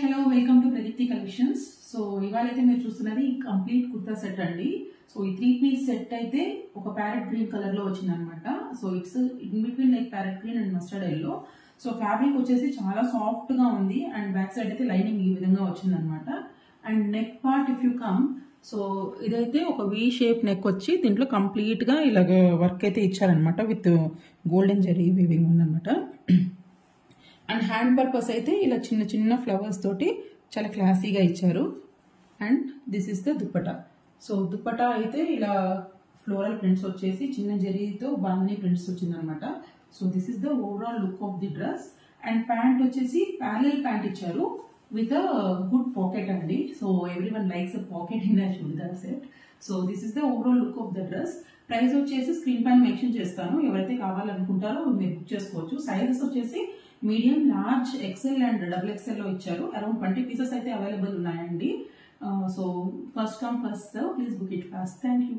Hello welcome to Pradeepthi collections. So ఇవాళైతే మీరు చూస్తున్నది కంప్లీట్ కుర్తా సెట్ అండి. సో ఈ 3 పీస్ సెట్ అయితే ఒక ప్యారెట్ గ్రీన్ కలర్ లో వచ్చింది అనమాట. So it's in between like parrot green and mustard yellow. So fabric వచ్చేసి చాలా సాఫ్ట్ గా ఉంది అండ్ బ్యాక్ సైడ్ అయితే లైనింగ్ ఈ విధంగా వచ్చింది అనమాట. And neck part if you come, so ఇదైతే ఒక వి షేప్ నెక్ వచ్చి దీంట్లో కంప్లీట్ గా ఇలాగ వర్క్ అయితే ఇచ్చారనమాట. విత్ గోల్డెన్ జరీ వీవింగ్ ఉందన్నమాట. అండ్ హ్యాండ్ పర్పస్ అయితే ఇలా చిన్న చిన్న ఫ్లవర్స్ తోటి చాలా క్లాసీగా ఇచ్చారు. And this is the dupatta. So dupatta అయితే ఇలా ఫ్లోరల్ ప్రింట్స్ వచ్చేసి చిన్న జరీతో బాగున్నాయి ప్రింట్స్ వచ్చిందనమాట. So this is the overall look of the dress. And pant వచ్చేసి ప్యారల్ ప్యాంట్ ఇచ్చారు విత్ అ గుడ్ పాకెట్ అండి. So everyone likes a pocket in a shoulder set. So this is the overall look of the dress. Price వచ్చేసి screen పైన mention చేస్తాను, ఎవరైతే కావాలనుకుంటారో మీరు book చేసుకోవచ్చు. సైజెస్ వచ్చేసి medium, large, XL and double XL లో ఇచ్చారు. అరౌండ్ 20 పీసెస్ అయితే అవైలబుల్ ఉన్నాయండి. So first come first serve, please book it fast. Thank you.